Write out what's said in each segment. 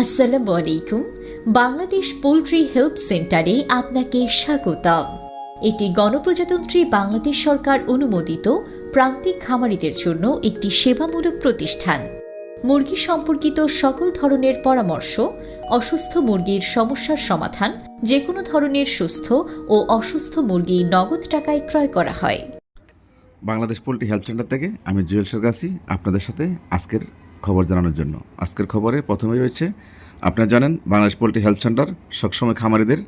আসসালামু আলাইকুম। Bangladesh poultry help সেন্টারে আপনাকে স্বাগতম। এটি গণপ্রজাতন্ত্রী বাংলাদেশ সরকার অনুমোদিত প্রান্তিক খামারিদের জন্য একটি সেবামূলক প্রতিষ্ঠান। মুরগি সম্পর্কিত সকল ধরনের পরামর্শ, অসুস্থ মুরগির সমস্যার সমাধান, যে কোনো ধরনের সুস্থ ও অসুস্থ মুরগি নগদ টাকায় ক্রয় করা হয়। বাংলাদেশ পোল্ট্রি হেল্প সেন্টার থেকে আমি জুয়েল সরগাছি আপনাদের সাথে আজকের খবর জানানোর জন্য। আজকের খবরে প্রথমেই রয়েছে, আপনারা জানেন বাংলাদেশ পোল্ট্রি হেল্প সেন্টার সবসময় খামারিদের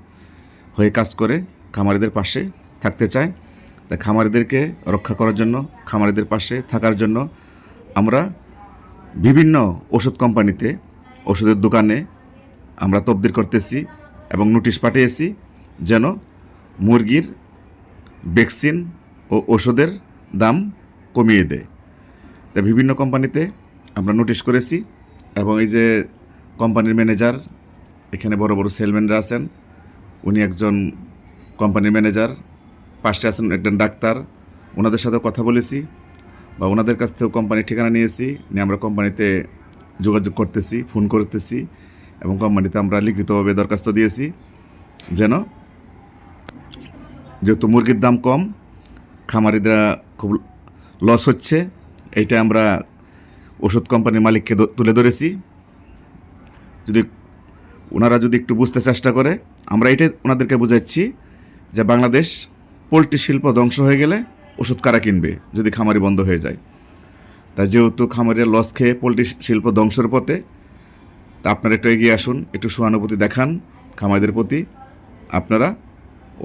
হয়ে কাজ করে, খামারিদের পাশে থাকতে চায়। তাই খামারিদেরকে রক্ষা করার জন্য, খামারিদের পাশে থাকার জন্য আমরা বিভিন্ন ওষুধ কোম্পানিতে, ওষুধের দোকানে আমরা তদবির করতেছি এবং নোটিশ পাঠিয়েছি যেন মুরগির ভ্যাকসিন ও ওষুধের দাম কমিয়ে দেয়। তাই বিভিন্ন কোম্পানিতে আমরা নোটিশ করেছি এবং এই যে কোম্পানির ম্যানেজার, এখানে বড় বড় সেলম্যানরা আছেন, উনি একজন কোম্পানির ম্যানেজার, পাশে আছেন একজন ডাক্তার, ওনাদের সাথেও কথা বলেছি বা ওনাদের কাছ থেকেও কোম্পানির ঠিকানা নিয়েছি, নিয়ে আমরা কোম্পানিতে যোগাযোগ করতেছি, ফোন করতেছি এবং কোম্পানিতে আমরা লিখিতভাবে দরখাস্ত দিয়েছি যেন, যেহেতু মুরগির দাম কম, খামারিরা খুব লস হচ্ছে, এইটা আমরা ওষুধ কোম্পানির মালিককে তুলে ধরেছি। ওনারা যদি একটু বুঝতে চেষ্টা করে, আমরা এটাই ওনাদেরকে বুঝাচ্ছি যে বাংলাদেশ পোলট্রি শিল্প ধ্বংস হয়ে গেলে ওষুধ কারা কিনবে যদি খামারি বন্ধ হয়ে যায়। তাই যেহেতু খামারের লস খেয়ে পোলট্রি শিল্প ধ্বংসের পথে, তা আপনারা একটু এগিয়ে আসুন, একটু সহানুভূতি দেখান খামারিদের প্রতি, আপনারা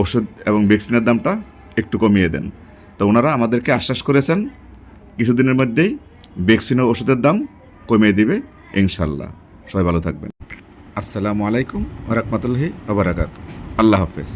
ওষুধ এবং ভ্যাকসিনের দামটা একটু কমিয়ে দেন। তো ওনারা আমাদেরকে আশ্বাস করেছেন কিছুদিনের মধ্যেই ভ্যাকসিন ও ওষুধের দাম কমিয়ে দিবে ইনশাল্লাহ। সবাই ভালো থাকবেন। আসসালামু আলাইকুম ওয়া রাহমাতুল্লাহি ওয়া বারাকাতুহু। আল্লাহ হাফেজ।